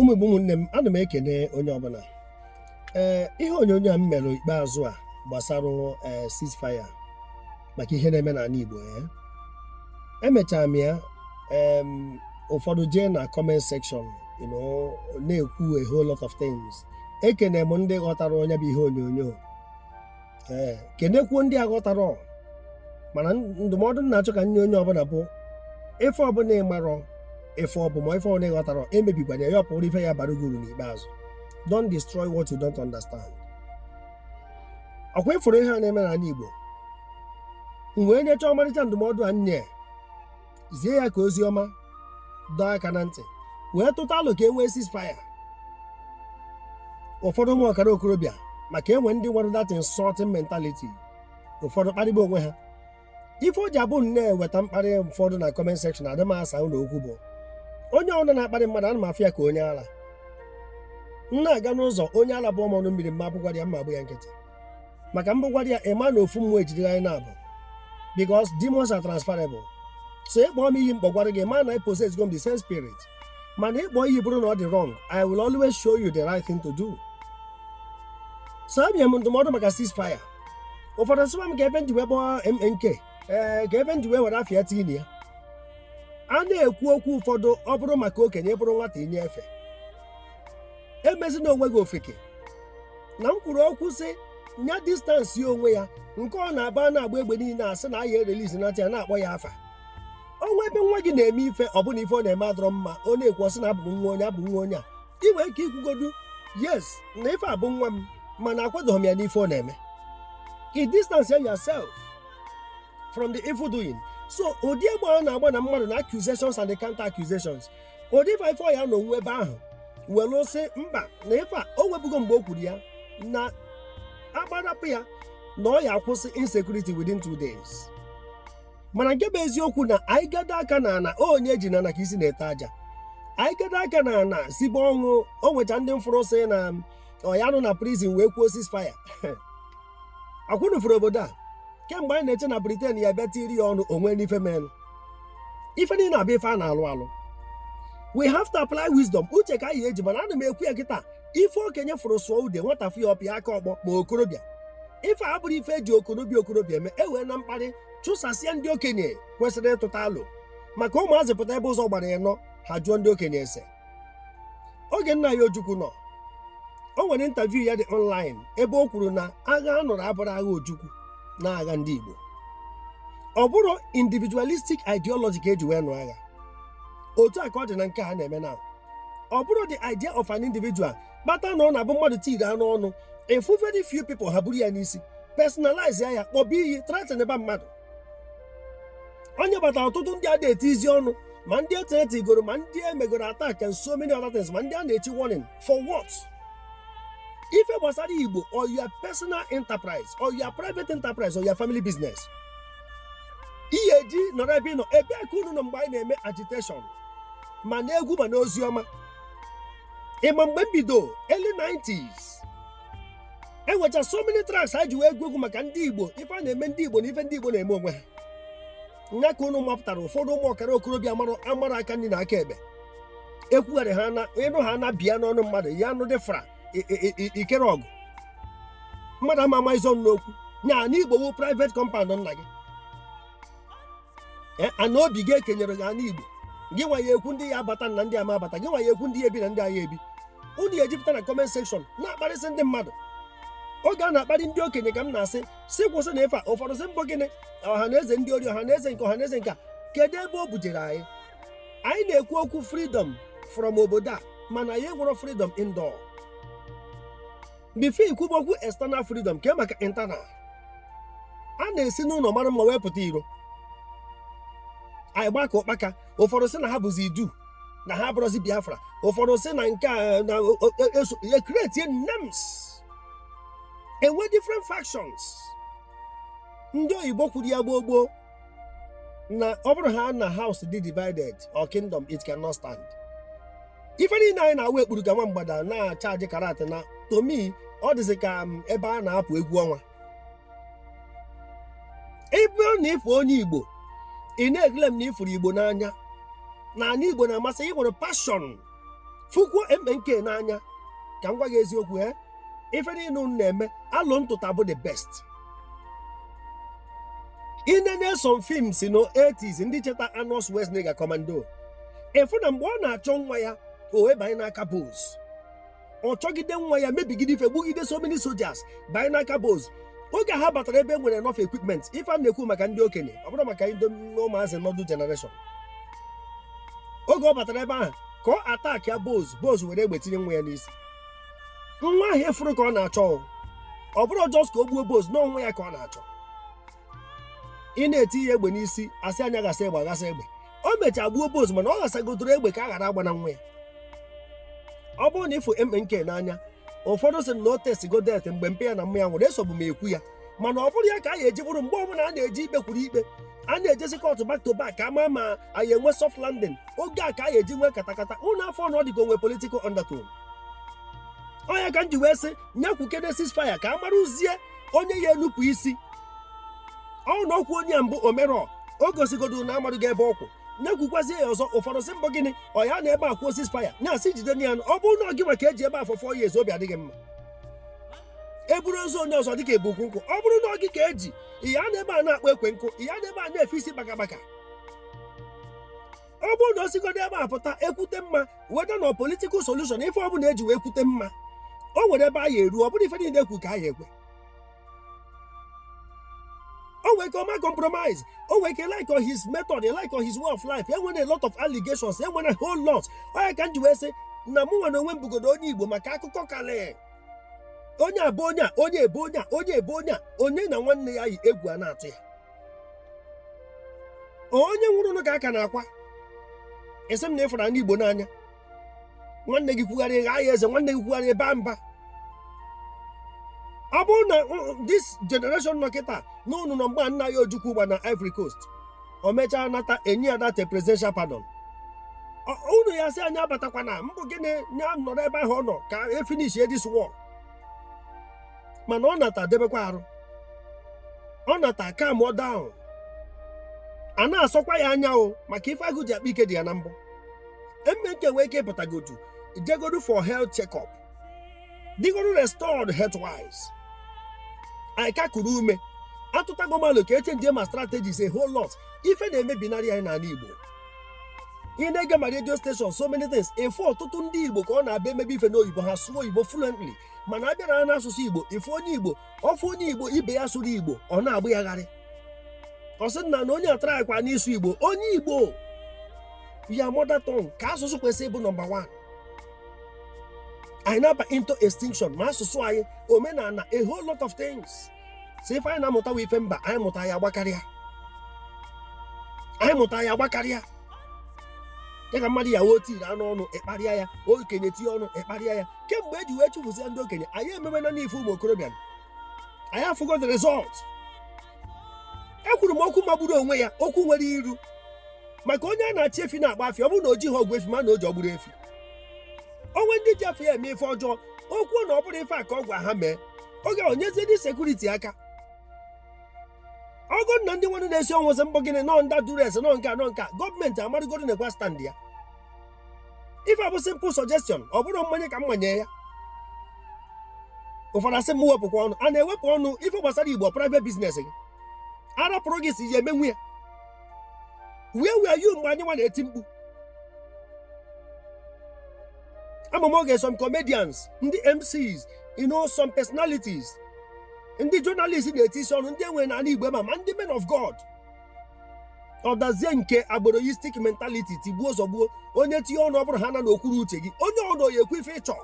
ụmụ Igbo ụmụnne m, ana m ekene onye ọbụla. Ihe onyonyo a m mere ikpeazụ a gbasara ceasefire maka ihe na-eme n'ala Igbo. Emechara m ya, ụfọdụ jee na comment section na-ekwu a whole lot of things. Ekene m ndị ghọtara onye bụ ihe onyonyo, kenekwuo ndị aghọtara, mana ndụmọdụ na-achọ ka nye onye ọbụla bụ ife ọbụla ịmarọ ife ọbụma ife ọbụla ịghọtara, emebikwana ya, ọpụrụ ife ya bara uru n'ikpeazụ. Don't destroy what you don't understand. Ọkwa ịfụrụ ihe a na-eme n'ala Igbo, wee nyecha ọmarịcha ndụmọdụ a nye, zie ya ka ozi ọma, dọọ aka na ntị, wee tụta alụ ka e nwee ceasefire. Ụfọdụ ụmụ ọkara okorobịa, maka enwe ndị nwere that insulting mentality, ụfọdụ kparịba onwe ha. Ife o ji abụ na-eweta mkparị ụfọdụ na comment section adị m asa ụlọ okwu bụ onye ọbụla na-akparị mmadụ, ana m afụ ya ka onye ala. M na-aga n'ụzọ, onye ala bụ ọmọnụ mmiri, mma abụgwara ya, mma abụ ya nkịtị, maka mbụgwara ya ịma na ofu mmụọ ejidere anyị na-abụ, because demons are transferable. So ịkpọọ m iyi mkpọgwara gị, ma na possess the same spirit, mana ịkpọ iyi bụrụ na ọ dị wrong, I will always show you the right thing to do. So abịa m ndụmọdụ maka ceasefire. Ụfọdụ sịwa m ka ebe ndị wee kpọọ MNK, ka ebe ndị wee were afịa tinye ya. A na-ekwu okwu ụfọdụ, ọ bụrụ maka okenye, bụrụ nwata inye efe. Emezina onwe gị ofeke. Na m kwuru okwu sị nya distansị onwe ya, nke ọ na-aba na-agba egbe niile asị na ahịa erelizi na ya na-akpọ ya afa. Onwe ebe nwa gị na-eme ife, ọ bụna ife ọ na-eme adọrọ mma, ọ na-ekwu ọsị na abụ nwa onye, abụ nwa onye a. I nwere ike ikwugodu yes na ife abụ nwa m, mana akwadoghị m ya n'ife ọ na-eme. I distance yourself from the evil doing. So ụdị egbe ọ na-agba na mmadụ na accusations and the counter accusations, ụdị ife ya na onwe ebe ahụ were sị mba na ife a o webugo mgbe o kwuru ya na agbarapụ ya na ọ ya akwụsị insecurity within 2 days. Mana nke bụ eziokwu na anyị gado aka na ana, onye ji na ka isi na-ete aja. Anyị gado aka na ana sigbe ọnwụ, o nwecha ndị mfụrụ sị na ọ ya nọ na prison wee kwuo ceasefire. Akwụnụ furu obodo a kemgbe anyị na-eche na Britain ya bịa tiri ya ọnụ, onwe n'ife menụ. Ife niile abịa ife a na-alụ alụ. We have to apply wisdom. Uche ka anyị eji, mana ana m ekwu ya kịta, ife okenye fụrụ sụọ ude, nwata fụ ya ọpịa aka ọgbọ ma okorobịa. Ife a bụrụ ife eji okorobịa eme, ewee na mkparị chụsasịa ndị okenye kwesịrị ịtụta alụ, maka ụmụazị pụta ebe ụzọ gbara ya nọ, ha jụọ ndị okenye ese. Oge nna ya Ojukwu nọ, o nwere interview ya dị online ebe o kwuru na agha a nụrụ abụrụ agha Ojukwu na agha ndị Igbo. Ọ bụrụ individualistic ideology ka eji wee nụ agha. Otu a ka ọ dị na nke ha na-eme na. Ọ bụrụ the idea of an individual, kpata na ọ na-abụ mmadụ tiri anụ ọnụ, efu very few people ha buru ya n'isi, personalize ya, kpọba iyi, threaten ebe mmadụ. Onye batara ọtụtụ ndị a na-eti izi ọnụ, ma ndị etinye igoro, ma ndị emegoro attack and so many other things, ma ndị a na-echi warning for what? Ife gbasara Igbo or your personal enterprise or your private enterprise or your family business. Ihe ji nọrọ ebe ị nọ, ebe aka unu nọ mgbe anyị na-eme agitation ma na egwu ma na ozi ọma. Ịma mgbe mbido early 90s, enwecha so many tracks ha ji wee egwu maka ndị Igbo, ife a na-eme ndị Igbo na ife ndị Igbo na-eme onwe ha. Nya ka unu mapụtara ụfọdụ ụmụ ọkara okorobịa amara aka ndị na aka ebe, ekwugharị ha na ịnụ ha na bịa n'ọnụ mmadụ, ya anụ dị fra ikere ọgụ mmadụ ama izo n'okwu nya na Igbo wu private compound nna gị. Ana obi gị ekenyere gị ana Igbo, gị nwa ya ekwu ndị ya abata na ndị ama abata, gị nwa ya ekwu ndị ya ebi na ndị agha ebi. Unu ya ejipụta na comment section na-akparịsị ndị mmadụ. Oge a na-akparị ndị okenye ka m na-asị si kwụsị na ife a. Ụfọdụ sị mbụ gịnị, ọha na eze ndị ori, ọha na eze nke ọha na eze nke kedu ebe o bujere anyị? Anyị na-ekwu okwu freedom from obodo a, mana ya enwere freedom indoor. Before ikwuba okwu external freedom, ke maka internal. A na-esi n'ụlọ mara mma wee pụta iro. Anyị gbaka ụkpaka, ụfọdụ sị na ha bụzi Idu, na ha bụrụzi Biafra, ụfọdụ sị na nke a na create names, enwe different factions. Ndị oyibo kwuru ya gboo na ọ bụrụ ha na house dị divided or kingdom, it cannot stand. Ife niile anyị na-awa ekpuru ka nwa mgbada na-achaji karate na to me ọ dịzị ka ebe a na-apụ egwu ọnwa. Ebe na ịfụ onye Igbo, ị na-eglem na ifuru Igbo n'anya, na anyị Igbo na-amasị, ị nwere passion fukwuo MNK n'anya ka m gwa gị eziokwu ife niile unu na-eme alụ ntụta bụ the best. Inene some films no 80s ndị cheta Arnold Schwarzenegger Commando, efu na mgbe ọ na-achọ nwa ya o wee banye n'aka Bose, ọ chọgide nwa ya mebigide ife gbugide so many soldiers banye n'aka Bose. Oge ha batara ebe nwere enough equipment, ife a na-ekwu maka ndị okenye ọ bụrụ maka ndị ụmụazị nọdụ generation. Oge ọ batara ebe ahụ ka ọ attack ya Bose were egbe tinye nwa ya n'isi. Nwa ahụ efuru ka ọ na-achọ, ọ bụrụ just ka o gbuo Bose n'onwe ya ka ọ na-achọ. Ị na-eti ya egbe n'isi asị anya gasị egbe agasị egbe, o mechaa gbuo Bose mana ọ ghasagodoro egbe ka a ghara agba na nwa ya. Ọ bụrụ na ịfụ MNK n'anya, ụfọdụ sị na o testigo det mgbe mpe ya na mma ya nwere, esogbu m ekwu ya, mana ọ bụrụ ya ka a ga-eji bụrụ mgbe ọbụla a na-eji ikpe kwuru ikpe, a na-ejesi kọtụ back to back ka ama ma anyị enwe soft landing. Oge a ka a ga-eji nwee katakata ụnụ afọ na ọ dịka onwe political undertone. Ọ ya ka m ji wee sị nyakwukene ceasefire ka a mara uzie onye ya enupụ isi. Ọ na okwu onye mbụ omero o gosigodo na amadụ ga-ebe ọkwụ, nyekwukwazie ya ọzọ. Ụfọdụ sị mbọ gịnị ọ ya na ebe a kwuo ceasefire na-asị jide ya. Ọ bụrụ na gị maka eji ebe afọ 4 years obi adịghị mma, eburu ozu onye ọzọ dịka ebukwu nkwụ. Ọ bụrụ na gị ka eji ya na ebe a na-akpọ ekwe nkụ, ya na ebe a na-efe isi bakabaka. Ọ bụrụ na o sigodo ebe a pụta ekwute mma weda na political solution, ife ọ bụla eji wee kwute mma o nwere ebe a ya eru, ọ bụrụ ife niile ekwu ka a ya ekwe. O nwere ike ọma compromise, o nwere ike like on his method, like on his way of life. Enwere a lot of allegations, enwere a whole lot. Ọ ya ka m ji wee sị na mụ nwere onwe m bugodo onye Igbo maka akụkọ kale. Onye abụ onye a, onye ebe onye a, onye ebe onye a, onye na nwanne ya yi egwu a na-atụ ya. Onye nwụrụ n'ụka aka na-akwa. Esi m na ịfụra ndị Igbo n'anya. Nwanne gị kwugharị gha ya eze, nwanne gị kwugharị ebe mba. Ọ bụrụ na this generation nọ kịta na unu nọ mgbe nna ya Ojukwu gba na Ivory Coast, o mechaa nata enye ya data presidential pardon, unu ya sị anyị abatakwana mbụ gịnị ya nọrọ ebe ahụ ọ nọ ka e finish this war. Mana ọ nata debekwa arụ, ọ nata calm down, a na-asọkwa ya anya maka ife agụ ji akpa ike dị ya na mbụ. MNK nwee ike ịpụtagodu jegodu for health check-up, dịgodu restored health wise. Anyị ka kuru ume atụtago malụ ka echenje ma strategies a whole lot. Ife na-emebi narị anyị n'ala Igbo. Ị na-ege ma radio station so many things, efu ọtụtụ ndị Igbo ka ọ na-abịa emebi ife n'oyibo, ha sụọ Igbo fluently, mana abịara n'asụsụ Igbo ife onye Igbo ọfụ onye Igbo ibe ya sụrụ Igbo ọ na-agbụ ya gharị. Ọ sị na onye atrakwa n'ịsụ Igbo, onye Igbo ya mother tongue ka asụsụ kwesịrị ịbụ number 1. Anyị na-aba into extinction ma asụsụ anyị, omenala, a whole lot of things. So ife anyị na-amụta wa ife mba, anyị mụta ya gbakarịa. Anyị mụta ya gbakarịa. Ya ka mmadụ ya tiri anụ ọnụ ịkparịa ya, okenye tinye ọnụ ịkparịa ya. Kemgbe eji wee chụpụsịa ndị okenye, anyị ememena n'ife ụmụ okorobịa. Anyị afụgo the result. Ekwuru m okwu magburu onwe ya, okwu nwere iru. Maka onye a na-achị efi na-agba afịa, ọ bụrụ na o jighị ọgwụ efi ma na o ji ọgbụrụ efi. Onwe ndị ji afọ ya eme ife ọjọọ, okwu na ọ bụrụ ife a ka ọ gwa ha mee, oge onyezie ndị sekuriti aka. Ọgụ na ndị nwere na-esi ọnwụ sị mbọ gịnị nọ nda dures nọ nke a nọ nke a, gọọmenti amarịgodo na-ekwa stand ya. Ife a bụ simple suggestion, ọ bụrụ mmanye ka mmanye ya. Ụfọdụ asị m wepụkwa ọnụ, a na-ewepụ ọnụ ife gbasara Igbo private business gị. Arapụrụ gị si ya emenwu ya. Where were you mgbe anyị nwa na-eti mkpu? Ama oge some comedians, ndị MCs, some personalities, ndị journalists na-eti isi ọnụ, ndị enwere n'ala Igbo ma ndị men of God. Ọ dazie nke agboroistic mentality, tigbuo zọgbuo, onye tinye ọnụ ọ bụrụ ha na n'okpuru uche gị, onye ọnụ ya ekwu ife ịchọ.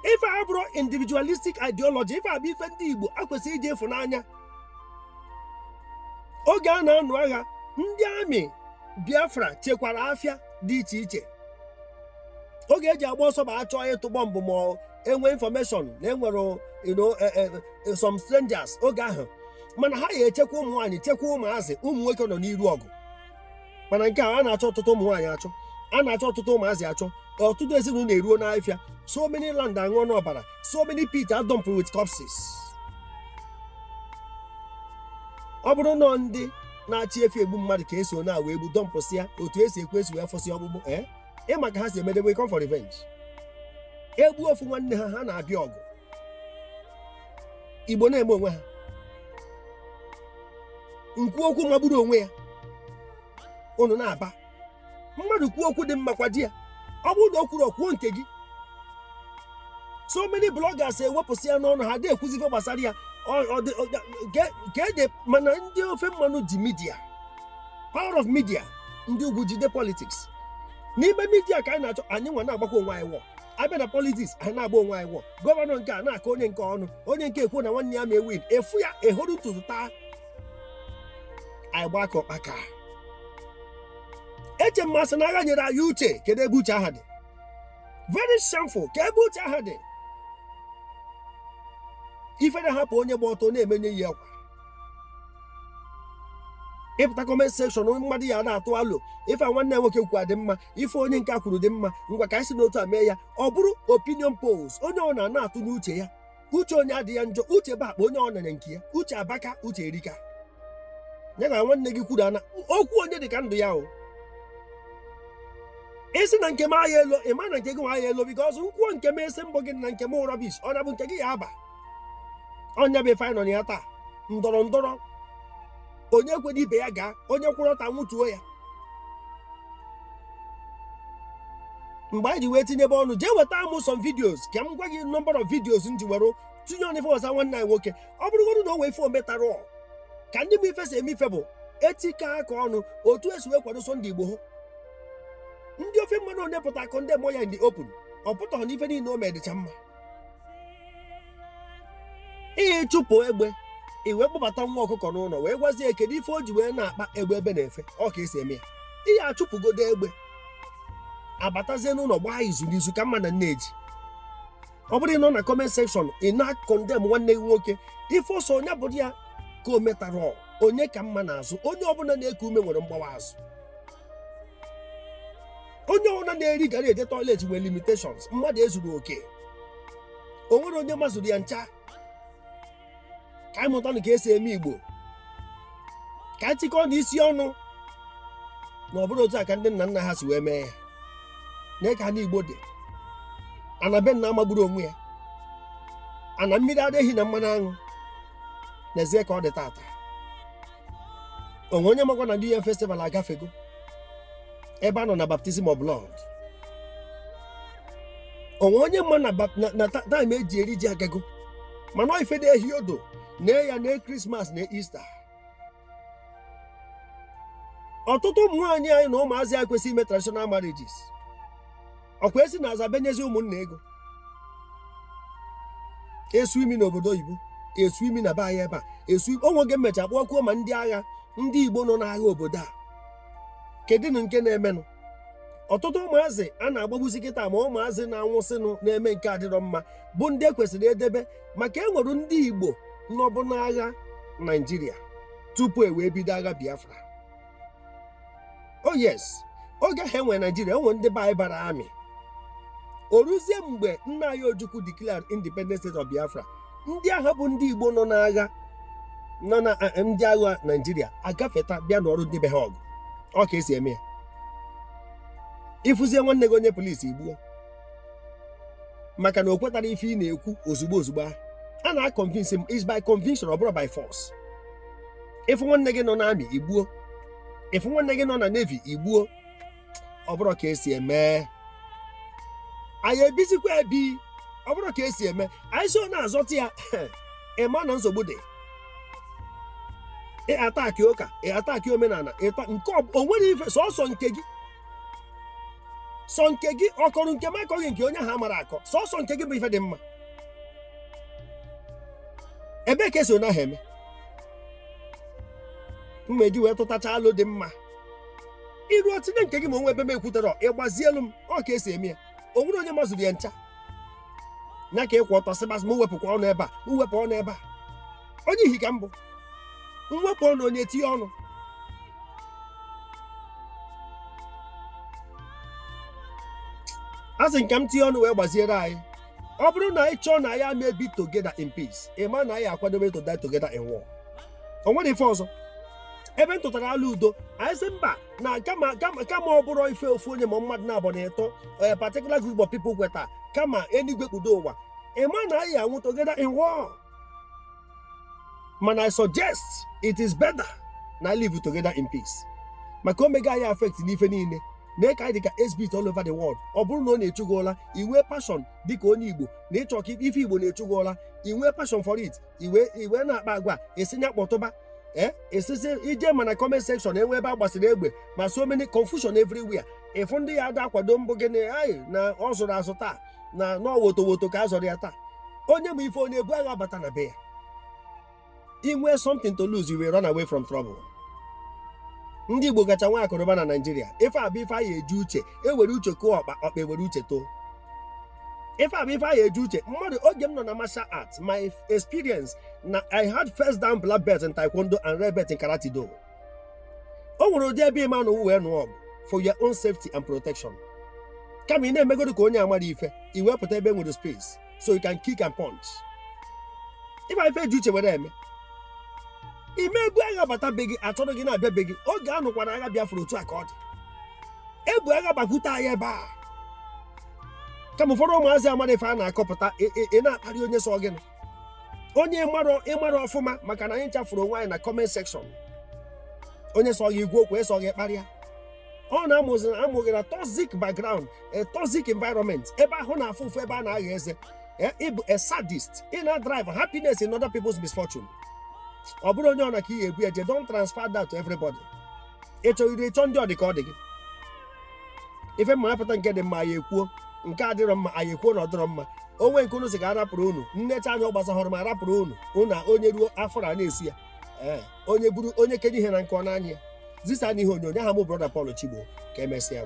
Ife a bụrụ individualistic ideology, ife a bụ ife ndị Igbo akwesịghị iji efu n'anya. Oge a na-anụ agha, ndị amị Biafra chekwara afịa dị iche iche. Oge eji agba ọsọ ma achọ ịtụ bọmbụ ma enwe information na enwere some strangers oge ahụ, mana ha ya echekwa ụmụ nwaanyị, chekwa ụmụazị, ụmụ nwoke nọ n'iru ọgụ. Mana nke a na-achọ ọtụtụ ụmụ nwaanyị achọ, a na-achọ ọtụtụ ụmụazị achọ, ọtụtụ ezinụlọ na-eruo n'afịa, so many land aṅụọ n'ọbara, so many pits are dumped with corpses. Ọ bụrụ na ndị na-achị efi egbu mmadụ ka esi na wee gbu dọmpụsịa otu esi ekwu esi wee fọsị ọgbụgbụ, ịma ka ha si emedebe come for revenge. Egbu ofu nwanne ha ha na-abịa ọgụ. Igbo na-eme onwe ha. Nkwu okwu magburu onwe ya. Unu na-aba. Mmadụ kwuo okwu dị mma kwa di ya. Ọ bụrụ na o kwuru okwuo nke gị. So many bloggers ewepụsị ya n'ọnụ ha dị ekwuzife gbasara ya. Mana ndị ofe mmanụ ji media. Power of media. Ndị ugwu jide politics. N'ime media ka anyị na-achọ anyị nwa na-agbakwa onwe anyị wọ. Abịa na politics anyị na-agba onwe anyị wọ. Gọvanọ nke a na-aka onye nke ọnụ. Onye nke ekwu na nwanne ya ma ewin. Efu ya ehoru ntụtụ taa. Anyị gba aka ọkpaka. Eche mmasị na agha nyere anyị uche. Kedu ebe uche aha dị? Very shameful. Ka ebe uche aha dị? Ife na-ahapụ onye gba ọtọ na-emenye ya ọkwa. Ịpụta comment section mmadụ ya na-atụ alo. Ife nwanne nwoke kwuru dị mma. Ife onye nke kwuru dị mma. Ngwa ka anyị si n'otu a mee ya. Ọ bụrụ opinion polls. Onye ọ na-atụ n'uche ya. Uche onye adịghị njọ. Uche bụ akpa onye ọ nanya nke ya. Uche abaka. Uche erika. Ya ga nwanne gị kwuru ana. Okwu onye dị ka ndụ ya o. Isi na nke m agha elo. Ịma na nke gị agha elo because nkwuo nke m esi mbọ gị na nke m rubbish. Ọ na-bụ nke gị ya aba. Onye bụ ife nọ ya taa. Ndọrọ ndọrọ. Onye kwere ibe ya gaa. Onye kwụrụ ọta nwụtuo ya. Mgbe anyị ji wee tinyebe ọnụ jee weta amụ some videos ka m gwa gị number of videos m ji were tinye ọnụ ife ọza nwanne anyị nwoke. Ọ bụrụgodu na o wee ife ometara ka ndị bụ ife si eme ife bụ etika aka ọnụ otu esi wee kwadoso ndị Igbo hụ. Ndị ofe mmanụ onye pụta akọ ndị mmụọ ya in the open. Ọ pụtaghị n'ife niile o medịcha mma. Ihe chụpụ egbe iwe kpọbata nwa ọkụkọ n'ụlọ wee gwazie kedu ife o ji wee na-akpa egbe ebe na-efe. Ọ ka esi eme ya. Ihe achụpụgodo egbe abatazie n'ụlọ gbaa izu n'izu ka mma na nneji. Ọ bụrụ nọ na comment section ị na-condemn nwanne gị nwoke ife ọsọ onye bụ ya ka o metara onye ka mma n'azụ. Onye ọbụla na-eku ume nwere mgbawa azụ. Onye ọbụla na-eri gara eje toilet nwere limitations. Mmadụ ezuru oke. O nwere onye mazuru ya ncha. Ka anyị mụta ka esi eme Igbo. Ka anyị tikọọ n'isi ọnụ na ọ bụrụ otu a ka ndị nna nna ha si wee mee ya. Na ka ndị Igbo dị. Ana be nna amagburu onwe ya. Ana mmiri adịghị na mmanụ aṅụ. N'ezie ka ọ dị tata. Onwe onye makwa na New Year Festival agafego. Ebe a nọ na baptism of blood. Onwe onye mma na time eji eri ji agago. Mana ọ ife dị ehi odo. Na ya na Christmas na Easter. Ọtụtụ ụmụ nwaanyị anyị na ụmụazị anyị kwesịrị ime traditional marriages. Ọkwa esi na aza benyezi ụmụnna ego. Esu imi n'obodo Igbo. Esu imi na be anyị ebe a. Esu onwe oge mmecha kpọkwuo ma ndị agha ndị Igbo nọ n'agha obodo a. Kedu nke na-emenụ? Ọtụtụ ụmụazị a na-agbagbusi kịta ma ụmụazị na-anwụsịnụ na-eme nke adịrọ mma bụ ndị ekwesịrị edebe maka enwere ndị Igbo n'ọbụ n'agha Nigeria tupu e wee bido agha Biafra. Oh yes, oge ha enwe Nigeria enwe ndị be anyị bara amị. O ruzie mgbe nna anyị Ojukwu declared independent state of Biafra, ndị agha bụ ndị Igbo nọ n'agha nọ na ndị agha Nigeria agafeta bịa n'ọrụ ndị be ha ọgụ. Ọ ka esi eme ya. Ifuzie nwanne gị onye polisi igbuo maka na o kwetara ife ị na-ekwu ozugbo ozugbo. A na-convince him is by conviction or by force. Ifu nwanne gị nọ na amị igbuo. Ifu nwanne gị nọ na navy igbuo. Ọ bụrụ ka esi eme. Anyị ebizikwa ebi. Ọ bụrụ ka esi eme. Anyị so na-azọta ya. Ema na nsogbu dị. Ị ataki ụka, ị ataki omenala, nke o nwere ife sọsọ nke gị. Sọ nke gị ọkọrọ nke m akọghị nke onye ha mara akọ. Sọsọ nke gị bụ ife dị mma. Ebe ka esi na ha eme. Mmeji wee tụtacha alụ dị mma. Iru otinye nke gị ma onwe ebe m ekwutere ịgbazielu m. Ọ ka esi eme ya. O nwere onye mazuru ya ncha. Nya ka ịkwụ ọtọ sịbasị m wepụkwa ọnụ ebe a. M wepụ ọnụ ebe a. Onye ihi ka mbụ. Mwepụ ọnụ onye tinye ọnụ. Asị nke m tinye ọnụ wee gbaziere anyị. Ọ bụrụ na anyị chọọ na ya may be together in peace, ịma na anyị akwadobe to die together in war. O nwere ife ọzọ. ebe ntụtara ala udo anyị sị mba na kama ọ bụrụ ife ofu onye ma mmadụ na-abụ na ịtọ particular group of people kweta kama enigwe kpudo ụwa ịma na anyị anwụ together in war. Mana I suggest it is better na live together in peace. Maka omega anyị affect n'ife niile na ka anyị dịka exhibit all over the world. Ọ bụrụ na ọ na-echugola iwe passion dịka onye Igbo na ịchọ ka ife Igbo na-echugola iwe passion for it iwe na-akpa agwa esinya kpọtụba esisi ije mana comment section enwe ebe agbasiri egbe ma so many confusion everywhere. Ịfụ ndị ya ada akwado mbụ gịnị anyị na ọ zụrụ azụ taa na n'ọwotowoto ka a zọrọ ya taa. Onye ma ife onye ebu agha bata na be ya. Inwe something to lose, you will run away from trouble. Ndị Igbo gacha nwa akụrụba na Nigeria. Ife abụ ife anyị eji uche ewere uche kụọ ọkpa ewere uche too. Ife abụ ife anyị eji uche mmadụ oge m nọ na martial arts, my experience na I had first down black belt in taekwondo and red belt in karate do. O nwere ụdị ebe ịma na wee nụọ ọgụ for your own safety and protection. Kama ị na-emegodu ka onye amara ife iwepụta ebe nwere space so you can kick and punch. Ife ife eji uche were eme ime ebu agha bata be gị achọrọ gị na-abịa be gị oge anụkwara agha Biafra otu aka ọ dị ebu agha gbakwute anyị ebe a kama ụfọdụ ụmụazị amara ife a na-akọpụta ị na-akparị onye so gịnị onye ịmara ọfụma maka na anyị chafuru onwe anyị na comment section onye so gị igwe okwu eso gị kparịa ọ na-amụghị na toxic background a toxic environment ebe ahụ na-afụ ụfụ ebe a na-agha eze ịbụ a sadist ị na-drive happiness in other people's misfortune. Ọ bụrụ onye ọna ka ị ebu eje don't transfer that to everybody. Ịchọ ndị ọ dị ka ọ dị gị ife mma apụta nke dị mma anyị ekwuo nke adịrọ mma anyị ekwuo na ọ dịrọ mma onwe nke unu si ga arapụrụ unu nnecha anya ọ gbasahụrụ ma arapụrụ unu na onye ruo afọ a na-esu ya onye buru onye kenye ihe na nke ọ n'anya ya zisa n'ihe onyonyo aha m brother Paul Chigbo ka emesịa